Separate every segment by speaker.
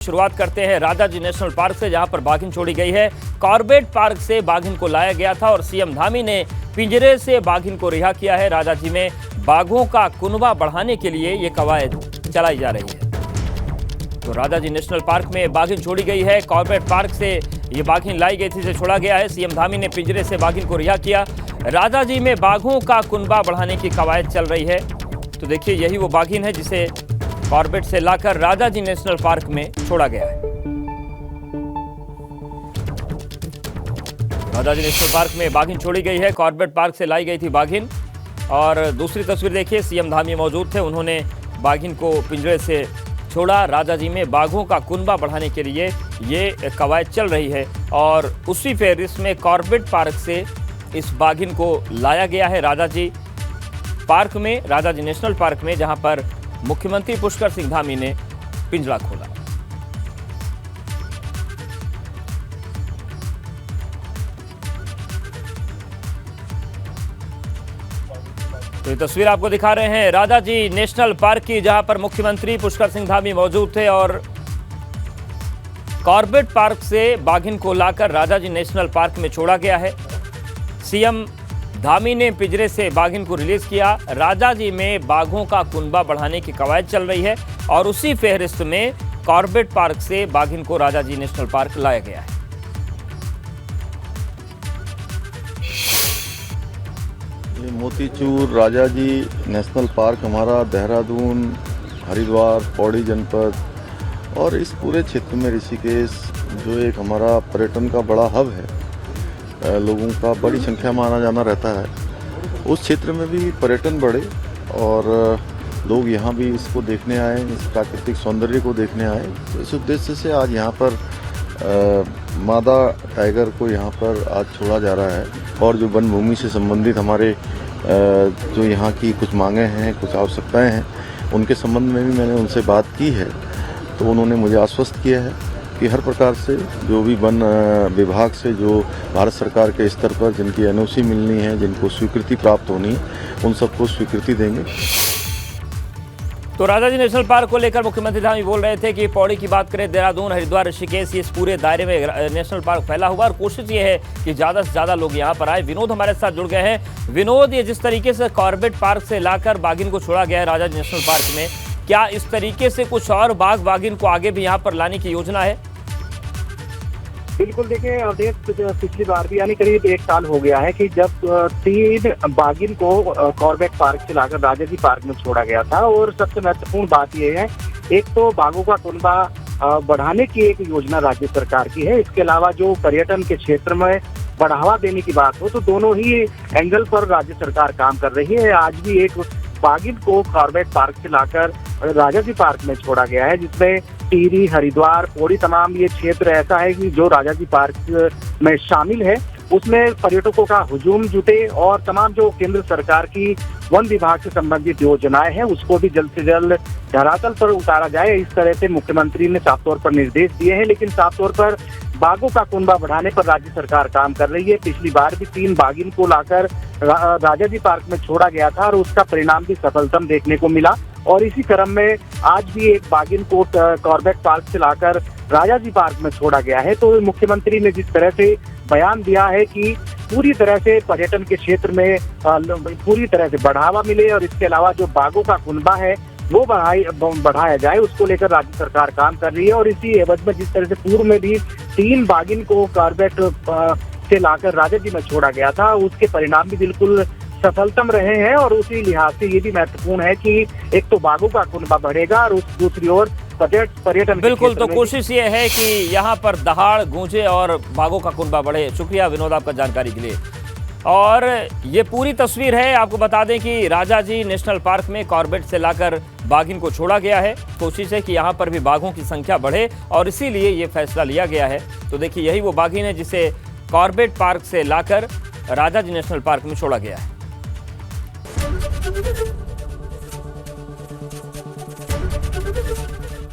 Speaker 1: शुरुआत करते हैं राजाजी नेशनल पार्क से, जहां पर बाघिन छोड़ी गई है। कॉर्बेट पार्क से बाघिन को लाया गया था और सीएम धामी ने पिंजरे से बाघिन को रिहा किया है। राजाजी में बाघों का कुनबा बढ़ाने के लिए ये कवायद चलाई जा रही है। तो राजाजी नेशनल पार्क में बाघिन छोड़ी गई है। कॉर्बेट पार्क से ये बाघिन लाई गई थी, इसे छोड़ा गया है। सीएम धामी ने पिंजरे से बाघिन को रिहा किया। राजाजी में बाघों का कुनबा बढ़ाने की कवायद चल रही है। तो देखिए, यही वो बाघिन है जिसे कॉर्बेट से लाकर राजाजी नेशनल पार्क में छोड़ा गया है। राजाजी नेशनल पार्क में बाघिन छोड़ी गई है। कॉर्बेट पार्क से लाई गई थी बाघिन। और दूसरी तस्वीर देखिए, सीएम धामी मौजूद थे, उन्होंने बाघिन को पिंजरे से छोड़ा। राजाजी में बाघों का कुनबा बढ़ाने के लिए ये कवायद चल रही है और उसी फेहरिस्त में कॉर्बेट पार्क से इस बाघिन को लाया गया है राजाजी पार्क में, राजाजी नेशनल पार्क में, जहां पर मुख्यमंत्री पुष्कर सिंह धामी ने पिंजरा खोला। तो ये तस्वीर आपको दिखा रहे हैं राजाजी नेशनल पार्क की, जहां पर मुख्यमंत्री पुष्कर सिंह धामी मौजूद थे और कॉर्बेट पार्क से बाघिन को लाकर राजाजी नेशनल पार्क में छोड़ा गया है। सीएम धामी ने पिंजरे से बाघिन को रिलीज किया। राजाजी में बाघों का कुनबा बढ़ाने की कवायद चल रही है और उसी फेहरिस्त में कॉर्बेट पार्क से बाघिन को राजाजी नेशनल पार्क लाया गया है।
Speaker 2: ये मोतीचूर राजाजी नेशनल पार्क हमारा देहरादून, हरिद्वार, पौड़ी जनपद और इस पूरे क्षेत्र में ऋषिकेश जो एक हमारा पर्यटन का बड़ा हब है, लोगों का बड़ी संख्या में आना जाना रहता है, उस क्षेत्र में भी पर्यटन बढ़े और लोग यहाँ भी इसको देखने आए, इस प्राकृतिक सौंदर्य को देखने आए। तो इस उद्देश्य से आज यहाँ पर मादा टाइगर को यहाँ पर आज छोड़ा जा रहा है और जो वन भूमि से संबंधित हमारे जो यहाँ की कुछ मांगे हैं, कुछ आवश्यकताएं हैं, उनके संबंध में भी मैंने उनसे बात की है। तो उन्होंने मुझे आश्वस्त किया है कि हर प्रकार से जो भी वन विभाग से जो भारत सरकार के स्तर पर जिनकी एनओसी मिलनी है, जिनको स्वीकृति प्राप्त होनी है, उन सबको स्वीकृति देंगे।
Speaker 1: तो राजाजी नेशनल पार्क को लेकर मुख्यमंत्री धामी बोल रहे थे कि पौड़ी की बात करें, देहरादून, हरिद्वार, ऋषिकेश, इस पूरे दायरे में नेशनल पार्क फैला हुआ और कोशिश ये है कि ज़्यादा से ज़्यादा लोग यहाँ पर आए। विनोद हमारे साथ जुड़ गए हैं। विनोद, ये जिस तरीके से कॉर्बेट पार्क से लाकर बाघिन को छोड़ा गया है राजाजी नेशनल पार्क में, क्या इस तरीके से कुछ और बाघिन को आगे भी यहाँ पर लाने की योजना है?
Speaker 3: बिल्कुल, देखिए अवधेश, पिछली बार भी यानी करीब 1 साल हो गया है कि जब 3 बाघिन को कॉर्बेट पार्क से लाकर राजाजी पार्क में छोड़ा गया था। और सबसे महत्वपूर्ण बात यह है, एक तो बाघों का कुनबा बढ़ाने की एक योजना राज्य सरकार की है। इसके अलावा जो पर्यटन के क्षेत्र में बढ़ावा देने की बात हो, तो दोनों ही एंगल पर राज्य सरकार काम कर रही है। आज भी एक बाघिन को कॉर्बेट पार्क से लाकर राजाजी पार्क में छोड़ा गया है, जिसमें टिहरी, हरिद्वार, पौड़ी, तमाम ये क्षेत्र ऐसा है कि जो राजाजी पार्क में शामिल है। उसमें पर्यटकों का हुजूम जुटे और तमाम जो केंद्र सरकार की वन विभाग से संबंधित योजनाएं हैं, उसको भी जल्द से जल्द धरातल पर उतारा जाए। इस तरह से मुख्यमंत्री ने साफ तौर पर निर्देश दिए हैं। लेकिन साफ तौर पर बाघों का कुनबा बढ़ाने पर राज्य सरकार काम कर रही है। पिछली बार भी 3 बाघिन को लाकर राजाजी पार्क में छोड़ा गया था और उसका परिणाम भी सफलतम देखने को मिला। और इसी क्रम में आज भी एक बाघिन को कॉर्बेट पार्क से लाकर राजाजी पार्क में छोड़ा गया है। तो मुख्यमंत्री ने जिस तरह से बयान दिया है कि पूरी तरह से पर्यटन के क्षेत्र में पूरी तरह से बढ़ावा मिले और इसके अलावा जो बाघों का कुनबा है वो बढ़ाया जाए, उसको लेकर राज्य सरकार काम कर रही है। और इसी एवज में जिस तरह से पूर्व में भी 3 बाघिन को कॉर्बेट से लाकर राजाजी में छोड़ा गया था, उसके परिणाम भी बिल्कुल सफलतम रहे हैं। और उसी लिहाज से ये भी महत्वपूर्ण है कि एक तो बाघों का कुनबा बढ़ेगा और दूसरी ओर पर्यटन।
Speaker 1: बिल्कुल, तो कोशिश ये है कि यहाँ पर दहाड़ गूंजे और बाघों का कुनबा बढ़े। शुक्रिया विनोद आपका जानकारी के लिए। और ये पूरी तस्वीर है, आपको बता दें कि राजाजी नेशनल पार्क में कॉर्बेट से लाकर बाघिन को छोड़ा गया है। कोशिश है कि यहाँ पर भी बाघों की संख्या बढ़े और इसीलिए ये फैसला लिया गया है। तो देखिए, यही वो बाघिन है जिसे कॉर्बेट पार्क से लाकर राजाजी नेशनल पार्क में छोड़ा गया है।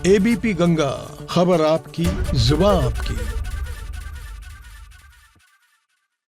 Speaker 4: एबीपी गंगा, खबर आपकी, जुबान आपकी।